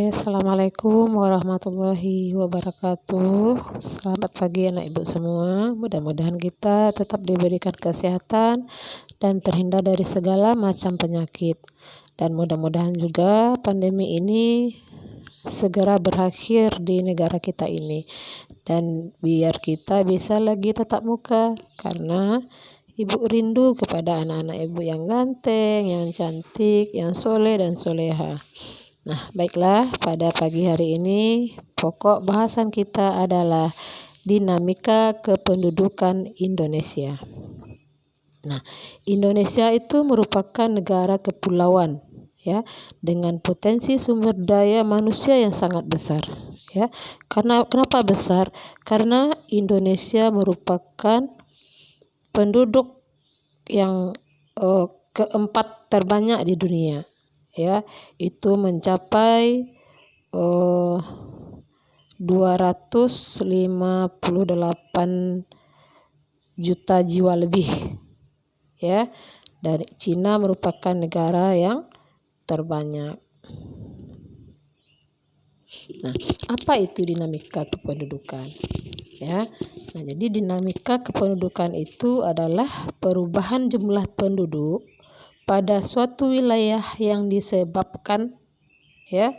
Assalamualaikum warahmatullahi wabarakatuh. Selamat pagi anak ibu semua. Mudah-mudahan kita tetap diberikan kesehatan dan terhindar dari segala macam penyakit. Dan mudah-mudahan juga pandemi ini segera berakhir di negara kita ini. Dan biar kita bisa lagi tatap muka, karena ibu rindu kepada anak-anak ibu yang ganteng, yang cantik, yang soleh dan soleha. Nah, baiklah, pada pagi hari ini pokok bahasan kita adalah dinamika kependudukan Indonesia. Nah, Indonesia itu merupakan negara kepulauan, ya, dengan potensi sumber daya manusia yang sangat besar, ya. Kenapa besar? Karena Indonesia merupakan penduduk yang keempat terbanyak di dunia, ya, itu mencapai 258 juta jiwa lebih, ya. Dan Cina merupakan negara yang terbanyak. Nah, apa itu dinamika kependudukan? Ya. Nah, jadi dinamika kependudukan itu adalah perubahan jumlah penduduk pada suatu wilayah yang disebabkan, ya,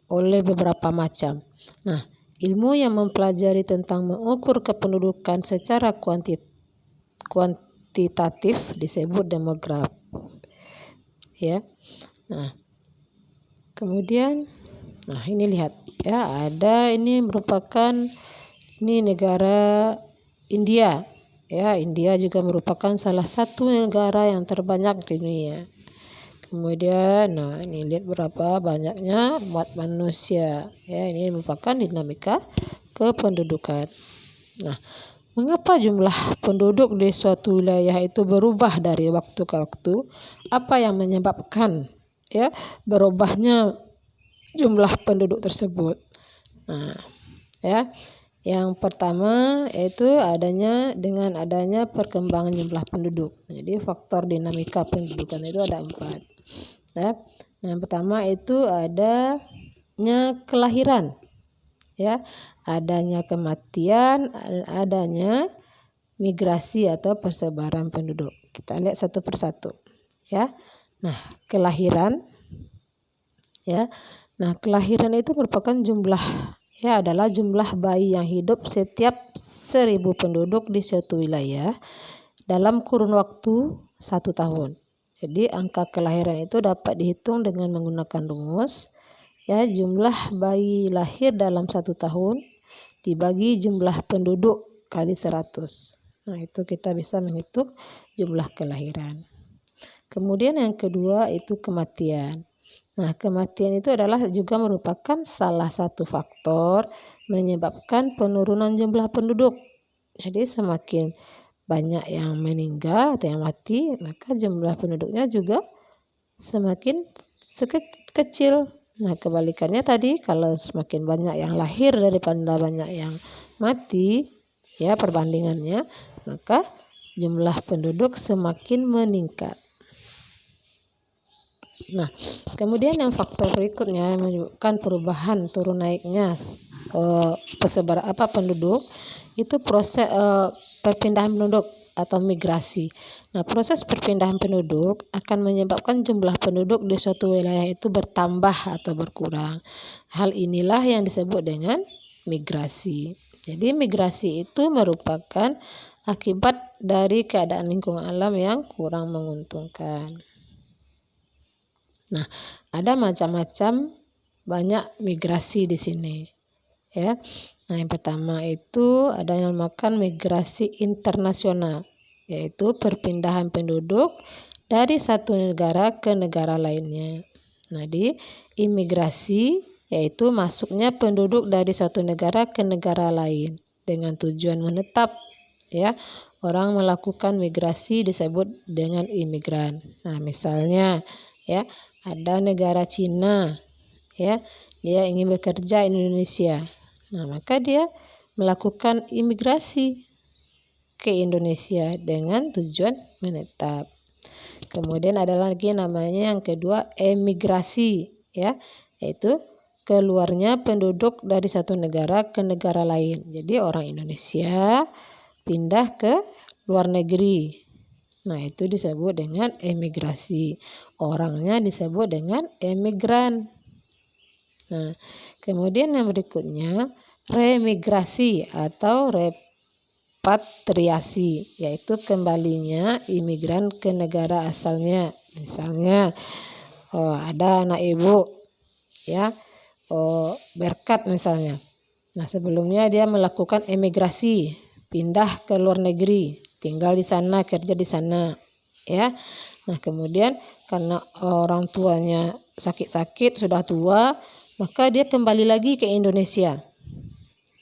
oleh beberapa macam. Nah, ilmu yang mempelajari tentang mengukur kependudukan secara kuantitatif disebut demografi, ya. Nah, kemudian, ini lihat, ya, ada ini merupakan negara India, ya. India juga merupakan salah satu negara yang terbanyak di dunia. Kemudian, ini lihat berapa banyaknya umat manusia, ya. Ini merupakan dinamika kependudukan. Nah, mengapa jumlah penduduk di suatu wilayah itu berubah dari waktu ke waktu? Apa yang menyebabkan, ya, berubahnya jumlah penduduk tersebut? Nah, ya, yang pertama yaitu dengan adanya perkembangan jumlah penduduk. Jadi faktor dinamika pendudukan itu ada 4. Ya. Yang pertama itu adanya kelahiran, ya, adanya kematian, adanya migrasi atau persebaran penduduk. Kita lihat satu persatu, ya. Nah, kelahiran, ya. Nah, kelahiran itu merupakan adalah jumlah bayi yang hidup setiap 1000 penduduk di suatu wilayah dalam kurun waktu 1 tahun. Jadi angka kelahiran itu dapat dihitung dengan menggunakan rumus, ya, jumlah bayi lahir dalam 1 tahun dibagi jumlah penduduk kali 100. Nah, itu kita bisa menghitung jumlah kelahiran. Kemudian yang kedua itu kematian. Nah, kematian itu adalah juga merupakan salah satu faktor menyebabkan penurunan jumlah penduduk. Jadi semakin banyak yang meninggal atau yang mati, maka jumlah penduduknya juga semakin kecil. Nah, kebalikannya tadi, kalau semakin banyak yang lahir daripada banyak yang mati, ya, perbandingannya, maka jumlah penduduk semakin meningkat. Nah, kemudian yang faktor berikutnya yang menunjukkan perubahan turun naiknya penduduk itu proses perpindahan penduduk atau migrasi. Nah, proses perpindahan penduduk akan menyebabkan jumlah penduduk di suatu wilayah itu bertambah atau berkurang. Hal inilah yang disebut dengan migrasi. Jadi migrasi itu merupakan akibat dari keadaan lingkungan alam yang kurang menguntungkan. Nah, ada macam-macam banyak migrasi di sini, ya. Nah, yang pertama itu ada yang dinamakan migrasi internasional, yaitu perpindahan penduduk dari satu negara ke negara lainnya. Nah, di imigrasi yaitu masuknya penduduk dari satu negara ke negara lain dengan tujuan menetap, ya. Orang melakukan migrasi disebut dengan imigran. Nah, misalnya, ya, ada negara Cina, ya, dia ingin bekerja di Indonesia. Nah, maka dia melakukan imigrasi ke Indonesia dengan tujuan menetap. Kemudian ada lagi namanya yang kedua emigrasi, ya, yaitu keluarnya penduduk dari satu negara ke negara lain. Jadi orang Indonesia pindah ke luar negeri. Nah, itu disebut dengan emigrasi. Orangnya disebut dengan emigran. Nah, kemudian yang berikutnya remigrasi atau repatriasi, yaitu kembalinya imigran ke negara asalnya. Misalnya ada anak ibu ya berkat misalnya. Nah, sebelumnya dia melakukan emigrasi, pindah ke luar negeri, tinggal di sana, kerja di sana, ya. Nah, kemudian karena orang tuanya sakit-sakit, sudah tua, maka dia kembali lagi ke Indonesia.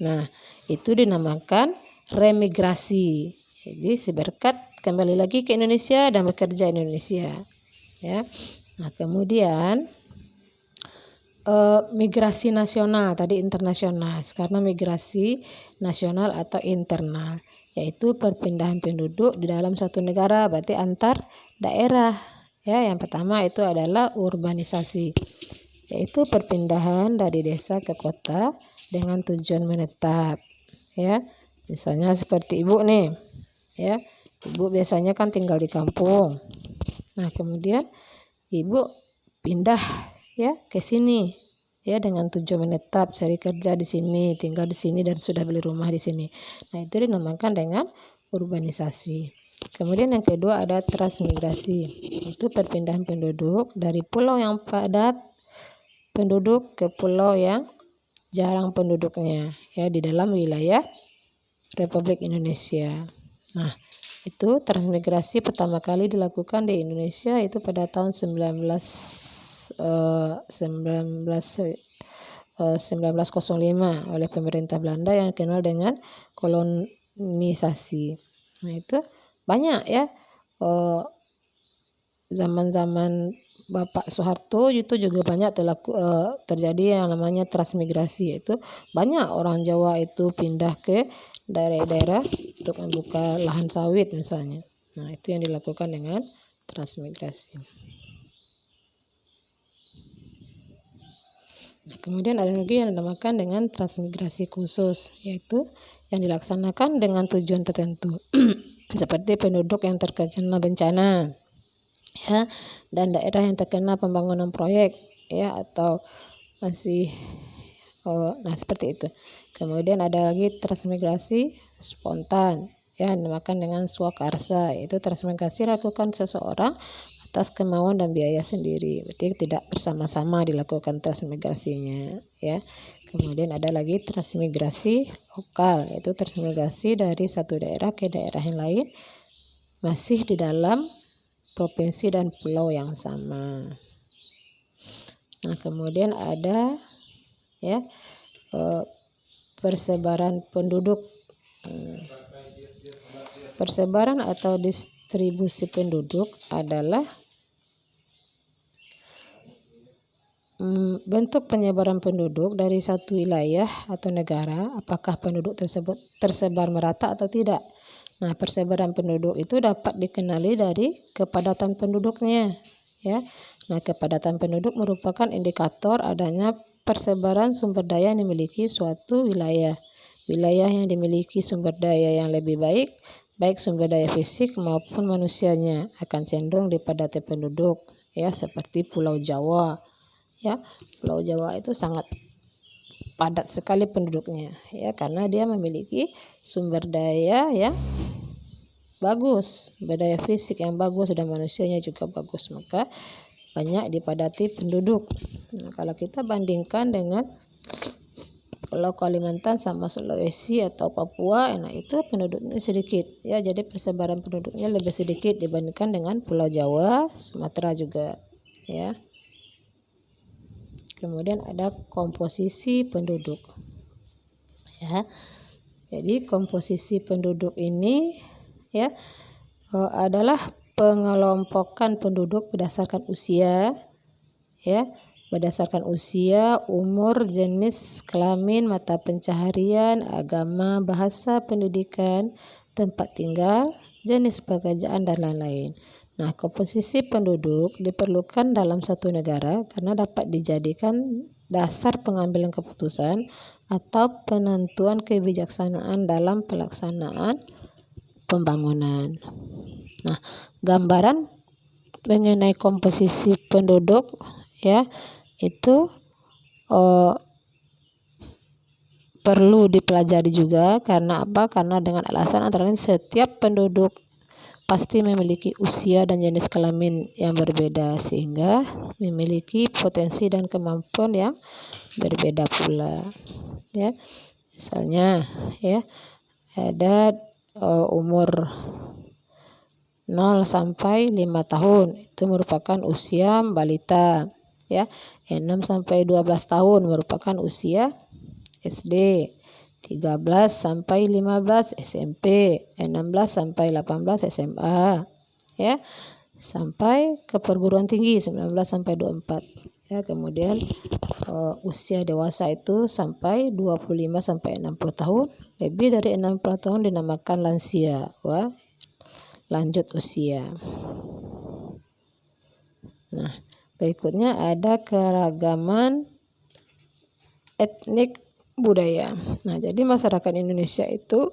Nah, itu dinamakan remigrasi. Jadi si berkat kembali lagi ke Indonesia dan bekerja di Indonesia, ya. Nah, kemudian migrasi nasional, tadi internasional, sekarang migrasi nasional atau internal, yaitu perpindahan penduduk di dalam satu negara, berarti antar daerah. Ya, yang pertama itu adalah urbanisasi, yaitu perpindahan dari desa ke kota dengan tujuan menetap. Ya, misalnya seperti ibu nih, ya, ibu biasanya kan tinggal di kampung. Nah, kemudian ibu pindah ya ke sini ya dengan tujuan menetap, cari kerja di sini, tinggal di sini dan sudah beli rumah di sini. Nah, itu dinamakan dengan urbanisasi. Kemudian yang kedua ada transmigrasi. Itu perpindahan penduduk dari pulau yang padat penduduk ke pulau yang jarang penduduknya ya di dalam wilayah Republik Indonesia. Nah, itu transmigrasi pertama kali dilakukan di Indonesia itu pada tahun 1905 oleh pemerintah Belanda yang dikenal dengan kolonisasi. Nah, itu banyak ya zaman-zaman Bapak Soeharto itu juga banyak terjadi yang namanya transmigrasi, yaitu banyak orang Jawa itu pindah ke daerah-daerah untuk membuka lahan sawit misalnya. Nah, itu yang dilakukan dengan transmigrasi. Nah, kemudian ada lagi yang dinamakan dengan transmigrasi khusus, yaitu yang dilaksanakan dengan tujuan tertentu seperti penduduk yang terkena bencana ya, dan daerah yang terkena pembangunan proyek ya atau masih nah seperti itu. Kemudian ada lagi transmigrasi spontan ya, dinamakan dengan swakarsa, yaitu transmigrasi dilakukan seseorang atas kemauan dan biaya sendiri, berarti tidak bersama-sama dilakukan transmigrasinya ya. Kemudian ada lagi transmigrasi lokal, yaitu transmigrasi dari satu daerah ke daerah yang lain masih di dalam provinsi dan pulau yang sama. Nah, kemudian ada ya persebaran penduduk. Persebaran atau distribusi penduduk adalah bentuk penyebaran penduduk dari satu wilayah atau negara, apakah penduduk tersebut tersebar merata atau tidak. Nah, persebaran penduduk itu dapat dikenali dari kepadatan penduduknya, ya. Nah, kepadatan penduduk merupakan indikator adanya persebaran sumber daya yang dimiliki suatu wilayah. Wilayah yang dimiliki sumber daya yang lebih baik, baik sumber daya fisik maupun manusianya, akan cenderung dipadati penduduk, ya, seperti Pulau Jawa. Ya, Pulau Jawa itu sangat padat sekali penduduknya ya, karena dia memiliki sumber daya yang bagus, sumber daya fisik yang bagus dan manusianya juga bagus, maka banyak dipadati penduduk. Nah, kalau kita bandingkan dengan Pulau Kalimantan sama Sulawesi atau Papua, nah itu penduduknya sedikit ya, jadi persebaran penduduknya lebih sedikit dibandingkan dengan Pulau Jawa, Sumatera juga ya. Kemudian ada komposisi penduduk. Ya. Jadi komposisi penduduk ini ya adalah pengelompokan penduduk berdasarkan usia ya, berdasarkan usia, umur, jenis kelamin, mata pencaharian, agama, bahasa, pendidikan, tempat tinggal, jenis pekerjaan dan lain-lain. Nah, komposisi penduduk diperlukan dalam satu negara karena dapat dijadikan dasar pengambilan keputusan atau penentuan kebijaksanaan dalam pelaksanaan pembangunan. Nah, gambaran mengenai komposisi penduduk ya itu perlu dipelajari juga. Karena apa? Karena dengan alasan antara lain setiap penduduk pasti memiliki usia dan jenis kelamin yang berbeda, sehingga memiliki potensi dan kemampuan yang berbeda pula. Ya, misalnya ya ada umur 0 sampai 5 tahun itu merupakan usia balita. Ya, 6 sampai 12 tahun merupakan usia SD, 13 sampai 15 SMP, 16 sampai 18 SMA, ya, sampai ke perguruan tinggi 19 sampai 24. Ya, kemudian usia dewasa itu sampai 25 sampai 60 tahun, lebih dari 60 tahun dinamakan lansia, lanjut usia. Nah, berikutnya ada keragaman etnik budaya. Nah, jadi masyarakat Indonesia itu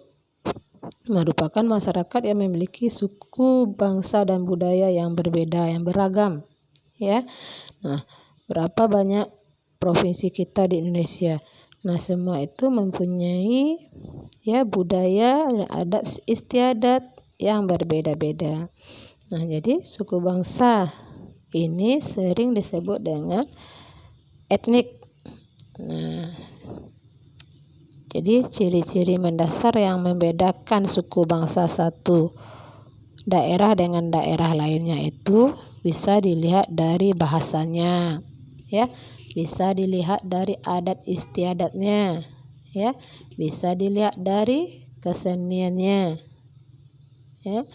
merupakan masyarakat yang memiliki suku, bangsa, dan budaya yang berbeda, yang beragam. Ya, nah, berapa banyak provinsi kita di Indonesia? Nah, semua itu mempunyai ya budaya dan adat istiadat yang berbeda-beda. Nah, jadi suku bangsa ini sering disebut dengan etnik. Nah, jadi ciri-ciri mendasar yang membedakan suku bangsa satu daerah dengan daerah lainnya itu bisa dilihat dari bahasanya, ya, bisa dilihat dari adat istiadatnya, ya, bisa dilihat dari keseniannya, ya,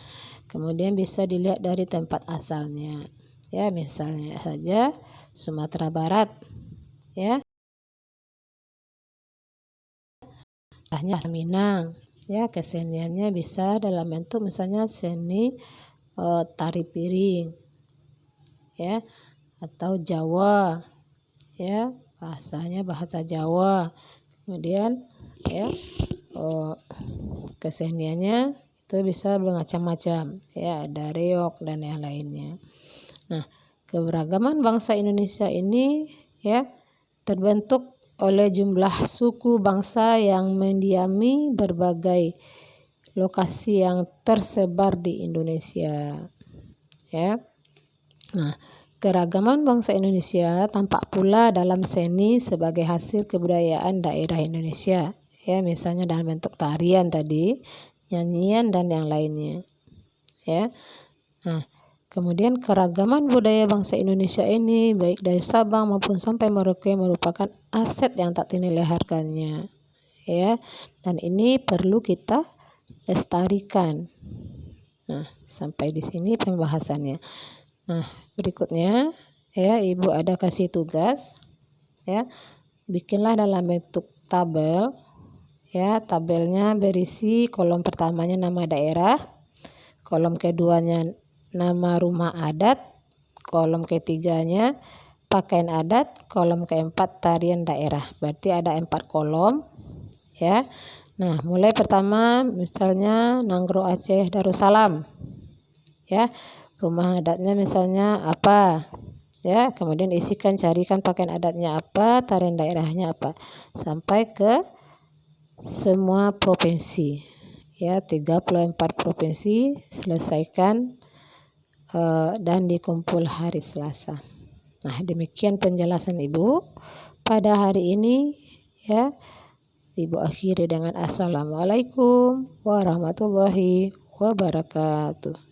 kemudian bisa dilihat dari tempat asalnya, ya, misalnya saja Sumatera Barat, ya. Minang, ya, keseniannya bisa dalam bentuk misalnya seni tari piring, ya, atau Jawa, ya, bahasanya bahasa Jawa. Kemudian ya keseniannya itu bisa bermacam-macam, ya, ada reog dan yang lainnya. Nah, keberagaman bangsa Indonesia ini ya terbentuk oleh jumlah suku bangsa yang mendiami berbagai lokasi yang tersebar di Indonesia. Ya. Nah, keragaman bangsa Indonesia tampak pula dalam seni sebagai hasil kebudayaan daerah Indonesia. Ya, misalnya dalam bentuk tarian tadi, nyanyian dan yang lainnya. Ya. Nah, kemudian keragaman budaya bangsa Indonesia ini baik dari Sabang maupun sampai Merauke merupakan aset yang tak ternilai harganya, ya, dan ini perlu kita lestarikan. Nah, sampai di sini pembahasannya. Nah, berikutnya ya Ibu ada kasih tugas, ya, bikinlah dalam bentuk tabel, ya, tabelnya berisi kolom pertamanya nama daerah, kolom keduanya nama rumah adat, kolom ketiganya pakaian adat, kolom keempat tarian daerah. Berarti ada 4 kolom, ya. Nah, mulai pertama misalnya Nanggro Aceh Darussalam, ya, rumah adatnya misalnya apa, ya, kemudian isikan, carikan pakaian adatnya apa, tarian daerahnya apa, sampai ke semua provinsi, ya, 34 provinsi selesaikan dan dikumpul hari Selasa. Nah, demikian penjelasan Ibu pada hari ini, ya. Ibu akhiri dengan Assalamualaikum warahmatullahi wabarakatuh.